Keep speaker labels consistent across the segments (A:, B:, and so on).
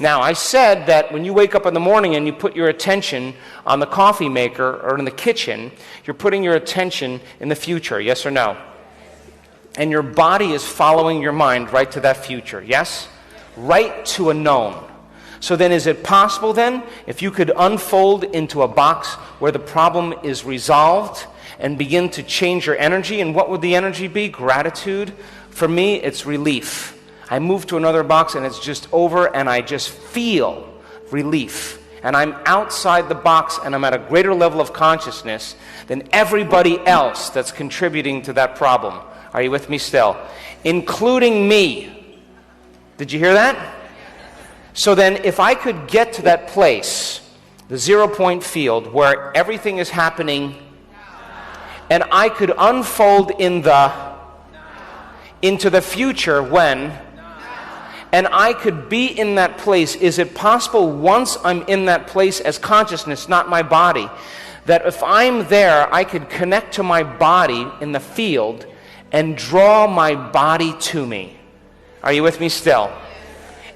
A: Now, I said that when you wake up in the morning and you put your attention on the coffee maker or in the kitchen, you're putting your attention in the future, yes or no? And your body is following your mind right to that future, yes? Right to a known. So then is it possible then, if you could unfold into a box where the problem is resolved and begin to change your energy, and what would the energy be? Gratitude. For me, it's relief. I move to another box and it's just over and I just feel relief. And I'm outside the box and I'm at a greater level of consciousness than everybody else that's contributing to that problem. Are you with me still? Including me. Did you hear that? So then if I could get to that place, the 0 point field where everything is happening, and I could unfold into the future when, and I could be in that place, is it possible once I'm in that place as consciousness, not my body, that if I'm there, I could connect to my body in the field and draw my body to me? Are you with me still?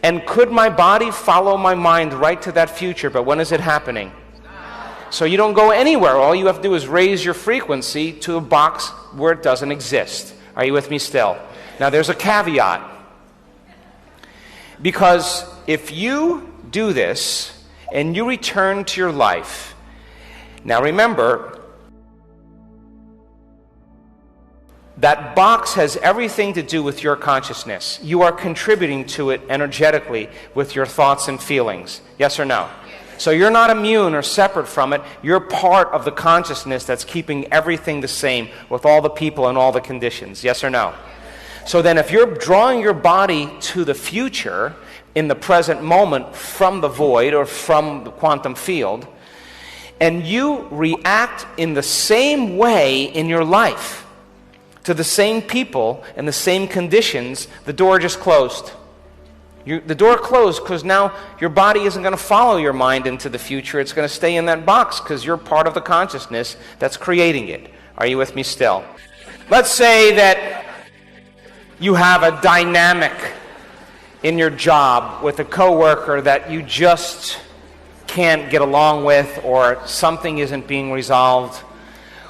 A: And could my body follow my mind right to that future? But when is it happening? So you don't go anywhere. All you have to do is raise your frequency to a box where it doesn't exist. Are you with me still? Now there's a caveat. Because if you do this and you return to your life, now remember, that box has everything to do with your consciousness. You are contributing to it energetically with your thoughts and feelings. Yes or no? So you're not immune or separate from it. You're part of the consciousness that's keeping everything the same with all the people and all the conditions. Yes or no? So then if you're drawing your body to the future in the present moment from the void or from the quantum field, and you react in the same way in your life to the same people and the same conditions, the door just closed. The door closed because now your body isn't going to follow your mind into the future. It's going to stay in that box because you're part of the consciousness that's creating it. Are you with me still? Let's say that you have a dynamic in your job with a coworker that you just can't get along with, or something isn't being resolved,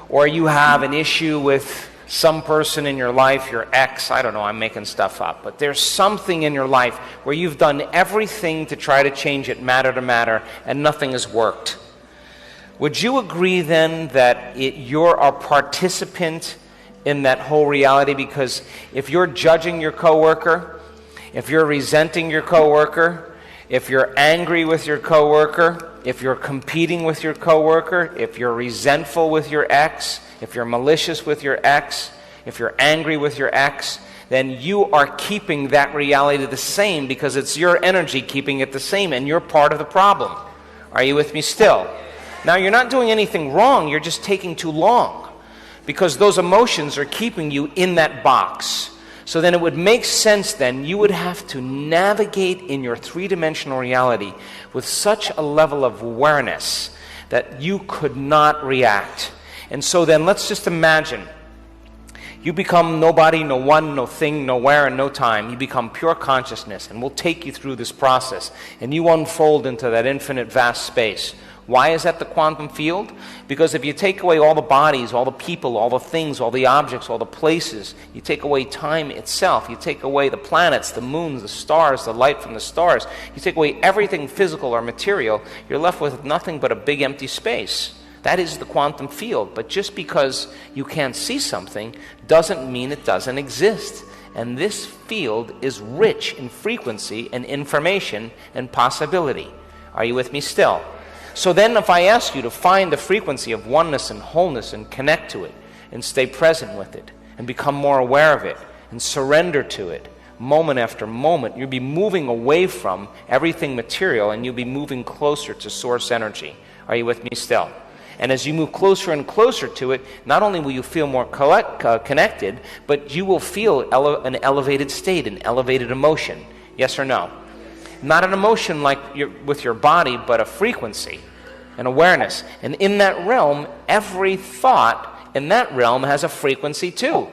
A: or you have an issue with some person in your life, your ex, I don't know, I'm making stuff up, but there's something in your life where you've done everything to try to change it matter to matter, and nothing has worked. Would you agree then that you're a participant in that whole reality? Because if you're judging your coworker, if you're resenting your coworker, if you're angry with your coworker, if you're competing with your coworker, if you're resentful with your ex, if you're malicious with your ex, if you're angry with your ex, then you are keeping that reality the same because it's your energy keeping it the same, and you're part of the problem. Are you with me still? Now, you're not doing anything wrong, you're just taking too long because those emotions are keeping you in that box. So then it would make sense then you would have to navigate in your three-dimensional reality with such a level of awareness that you could not react. And so then let's just imagine you become nobody, no one, no thing, nowhere, and no time. You become pure consciousness, and we'll take you through this process, and you unfold into that infinite vast space. Why is that the quantum field? Because if you take away all the bodies, all the people, all the things, all the objects, all the places, you take away time itself, you take away the planets, the moons, the stars, the light from the stars, you take away everything physical or material, you're left with nothing but a big empty space. That is the quantum field. But just because you can't see something doesn't mean it doesn't exist. And this field is rich in frequency and information and possibility. Are you with me still? So then if I ask you to find the frequency of oneness and wholeness and connect to it and stay present with it and become more aware of it and surrender to it moment after moment, you'll be moving away from everything material and you'll be moving closer to source energy. Are you with me still? And as you move closer and closer to it, not only will you feel more connected, but you will feel an elevated state, an elevated emotion. Yes or no? Not an emotion like with your body, but a frequency, an awareness. And in that realm, every thought in that realm has a frequency too.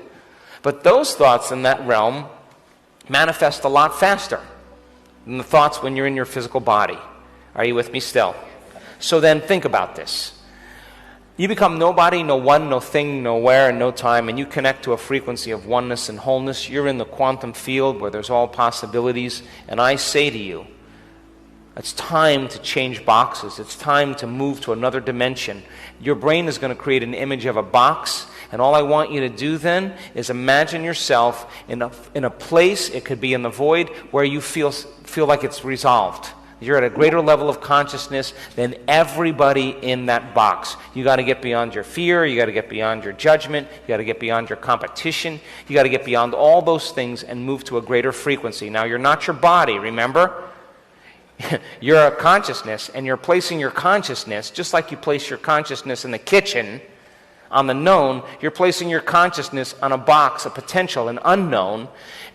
A: But those thoughts in that realm manifest a lot faster. than the thoughts when you're in your physical body. Are you with me still? So then think about this. You become nobody, no one, no thing, nowhere, and no time, and you connect to a frequency of oneness and wholeness. You're in the quantum field where there's all possibilities, and I say to you, it's time to change boxes. It's time to move to another dimension. Your brain is going to create an image of a box, and all I want you to do then is imagine yourself in a place, it could be in the void, where you feel like it's resolved. You're at a greater level of consciousness than everybody in that box. You got to get beyond your fear, you got to get beyond your judgment, you got to get beyond your competition, you got to get beyond all those things and move to a greater frequency. Now, you're not your body, remember? You're a consciousness, and you're placing your consciousness, just like you place your consciousness in the kitchen on the known, you're placing your consciousness on a box, a potential, an unknown,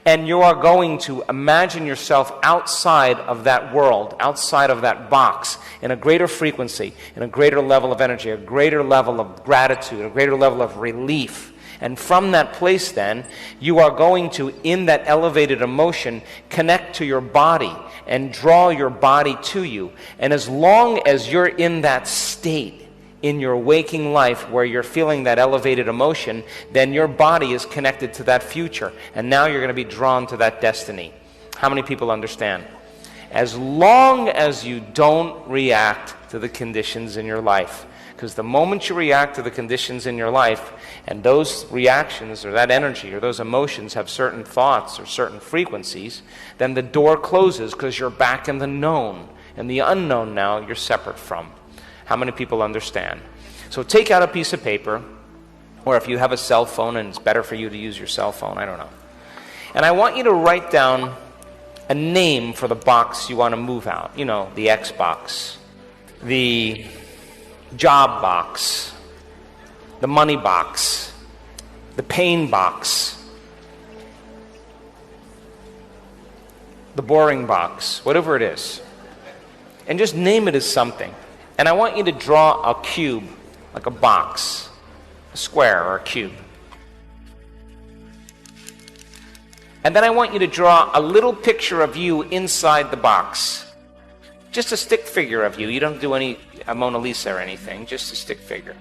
A: and you are going to imagine yourself outside of that world, outside of that box, in a greater frequency, in a greater level of energy, a greater level of gratitude, a greater level of relief. And from that place then, you are going to, in that elevated emotion, connect to your body and draw your body to you. And as long as you're in that state, in your waking life where you're feeling that elevated emotion, then your body is connected to that future. And now you're going to be drawn to that destiny. How many people understand? As long as you don't react to the conditions in your life. Because the moment you react to the conditions in your life, and those reactions or that energy or those emotions have certain thoughts or certain frequencies, then the door closes because you're back in the known. And the unknown now you're separate from. How many people understand? So take out a piece of paper, or if you have a cell phone and it's better for you to use your cell phone, I don't know. And I want you to write down a name for the box you want to move out. You know, the X box, the job box, the money box, the pain box, the boring box, whatever it is. And just name it as something. And I want you to draw a cube, like a box, a square or a cube. And then I want you to draw a little picture of you inside the box. Just a stick figure of you. You don't do a Mona Lisa or anything, just a stick figure.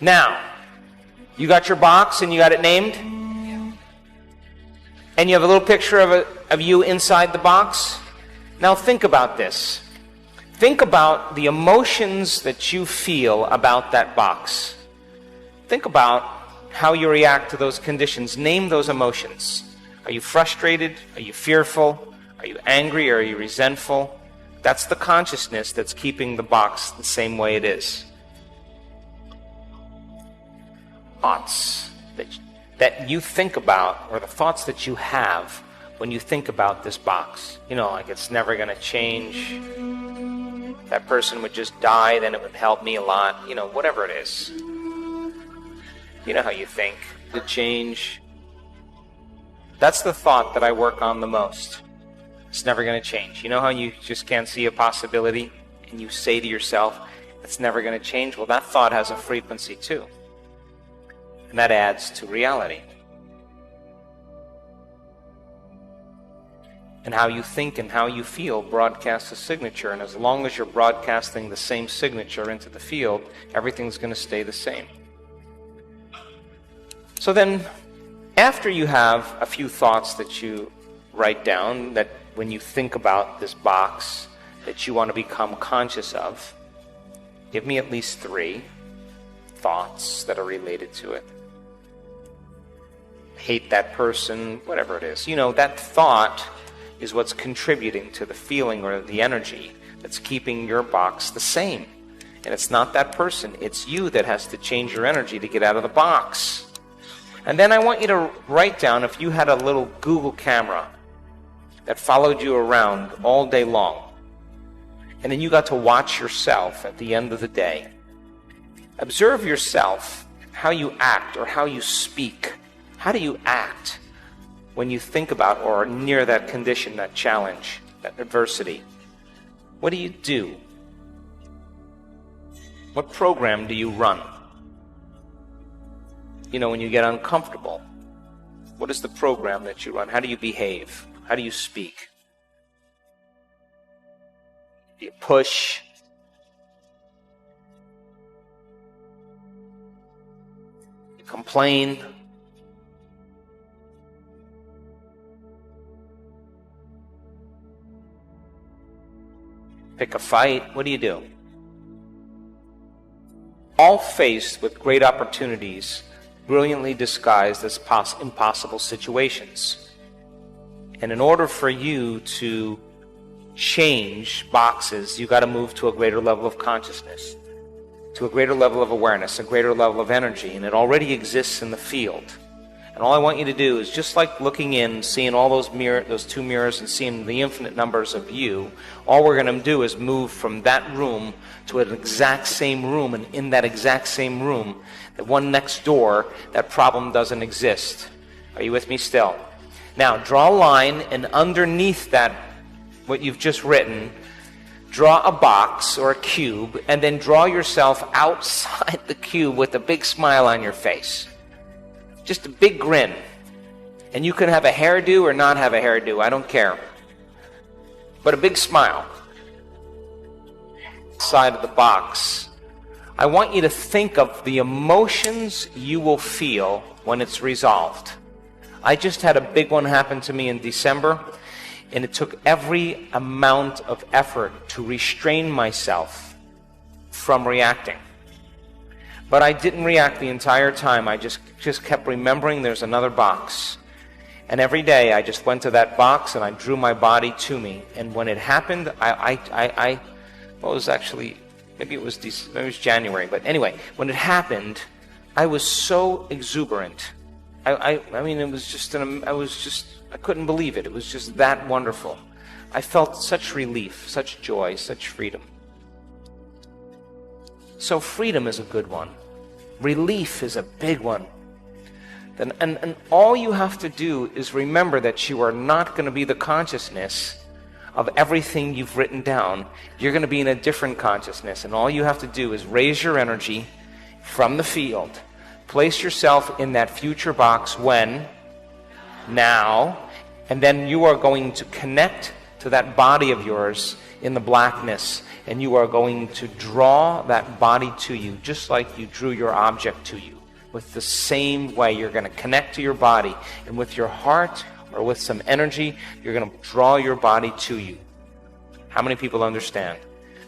A: Now, you got your box and you got it named? And you have a little picture of you inside the box? Now think about this. Think about the emotions that you feel about that box. Think about how you react to those conditions. Name those emotions. Are you frustrated? Are you fearful? Are you angry? Are you resentful? That's the consciousness that's keeping the box the same way it is. Thoughts that you think about, or the thoughts that you have when you think about this box. You know, like it's never going to change. If that person would just die, then it would help me a lot. You know, whatever it is. You know how you think. The change. That's the thought that I work on the most. It's never going to change. You know how you just can't see a possibility and you say to yourself, it's never going to change? Well, that thought has a frequency too. And that adds to reality. And how you think and how you feel broadcasts a signature. And as long as you're broadcasting the same signature into the field, everything's going to stay the same. So then, after you have a few thoughts that you write down, that when you think about this box, that you want to become conscious of, give me at least 3 thoughts that are related to it. Hate that person, whatever it is. You know, that thought is what's contributing to the feeling or the energy that's keeping your box the same. And it's not that person, it's you that has to change your energy to get out of the box. And then I want you to write down, if you had a little Google camera that followed you around all day long, and then you got to watch yourself at the end of the day. Observe yourself, how you act or how you speak. How do you act when you think about or are near that condition, that challenge, that adversity? What do you do? What program do you run? You know, when you get uncomfortable, what is the program that you run? How do you behave? How do you speak? You push. You complain. Pick a fight. What do? All faced with great opportunities, brilliantly disguised as impossible situations. And in order for you to change boxes, you got to move to a greater level of consciousness, to a greater level of awareness, a greater level of energy, and it already exists in the field. And all I want you to do is, just like looking in, seeing all those two mirrors and seeing the infinite numbers of you, all we're going to do is move from that room to an exact same room, and in that exact same room, the one next door, that problem doesn't exist. Are you with me still? Now, draw a line, and underneath that, what you've just written, draw a box or a cube, and then draw yourself outside the cube with a big smile on your face. Just a big grin. And you can have a hairdo or not have a hairdo, I don't care. But a big smile. Side of the box. I want you to think of the emotions you will feel when it's resolved. I just had a big one happen to me in December, and it took every amount of effort to restrain myself from reacting. But I didn't react the entire time. I just kept remembering there's another box. And every day I just went to that box and I drew my body to me. And when it happened, it was January. But anyway, when it happened, I was so exuberant. I mean, it was just, I couldn't believe it. It was just that wonderful. I felt such relief, such joy, such freedom. So freedom is a good one. Relief is a big one. And all you have to do is remember that you are not going to be the consciousness of everything you've written down. You're going to be in a different consciousness. And all you have to do is raise your energy from the field. Place yourself in that future box when, now, and then you are going to connect to that body of yours in the blackness, and you are going to draw that body to you just like you drew your object to you. With the same way, you're going to connect to your body, and with your heart or with some energy, you're going to draw your body to you. How many people understand?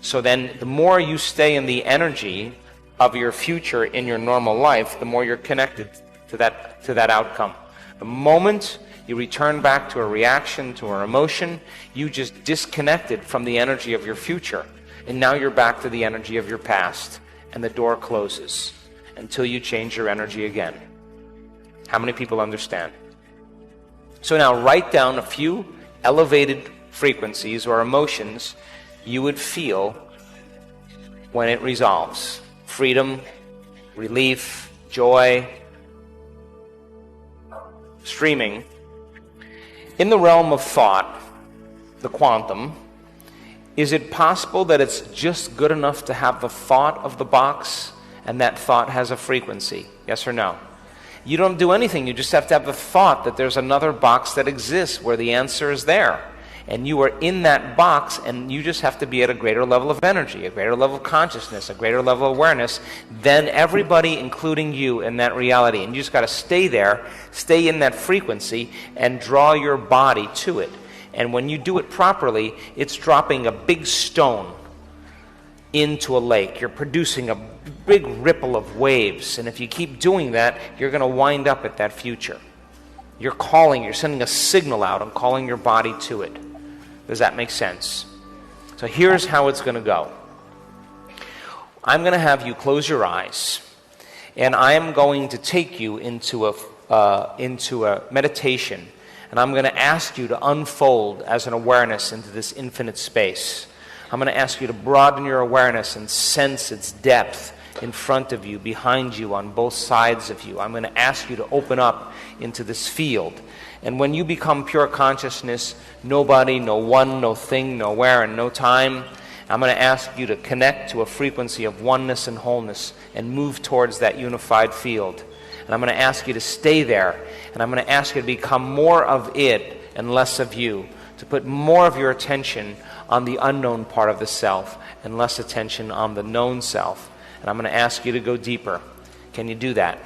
A: So then the more you stay in the energy of your future in your normal life, the more you're connected to that outcome. The moment you return back to a reaction, to an emotion, you just disconnected from the energy of your future. And now you're back to the energy of your past, and the door closes until you change your energy again. How many people understand? So now write down a few elevated frequencies or emotions you would feel when it resolves. Freedom, relief, joy, streaming. In the realm of thought, the quantum, is it possible that it's just good enough to have the thought of the box and that thought has a frequency? Yes or no? You don't do anything. You just have to have the thought that there's another box that exists where the answer is there. And you are in that box, and you just have to be at a greater level of energy, a greater level of consciousness, a greater level of awareness than everybody, including you, in that reality. And you just got to stay there, stay in that frequency, and draw your body to it. And when you do it properly, it's dropping a big stone into a lake. You're producing a big ripple of waves. And if you keep doing that, you're going to wind up at that future. You're sending a signal out and calling your body to it. Does that make sense? So here's how it's going to go. I'm going to have you close your eyes, and I am going to take you into a meditation, and I'm going to ask you to unfold as an awareness into this infinite space. I'm going to ask you to broaden your awareness and sense its depth in front of you, behind you, on both sides of you. I'm going to ask you to open up into this field. And when you become pure consciousness, nobody, no one, no thing, nowhere, and no time, I'm going to ask you to connect to a frequency of oneness and wholeness and move towards that unified field. And I'm going to ask you to stay there. And I'm going to ask you to become more of it and less of you, to put more of your attention on the unknown part of the self and less attention on the known self. And I'm going to ask you to go deeper. Can you do that?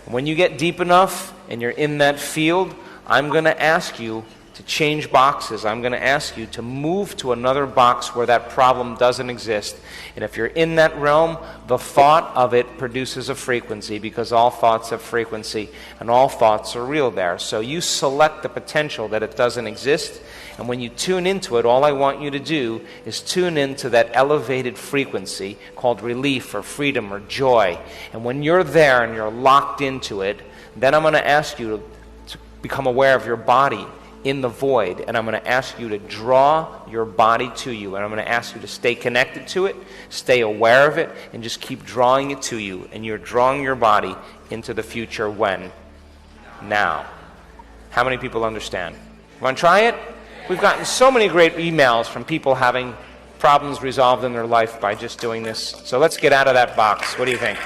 A: When you get deep enough and you're in that field, I'm going to ask you to change boxes. I'm going to ask you to move to another box where that problem doesn't exist. And if you're in that realm, the thought of it produces a frequency, because all thoughts have frequency and all thoughts are real there. So you select the potential that it doesn't exist, and when you tune into it, all I want you to do is tune into that elevated frequency called relief or freedom or joy. And when you're there and you're locked into it, then I'm going to ask you to become aware of your body in the void, and I'm going to ask you to draw your body to you, and I'm going to ask you to stay connected to it, stay aware of it, and just keep drawing it to you. And you're drawing your body into the future. When? Now. How many people understand? You want to try it? We've gotten so many great emails from people having problems resolved in their life by just doing this. So let's get out of that box. What do you think?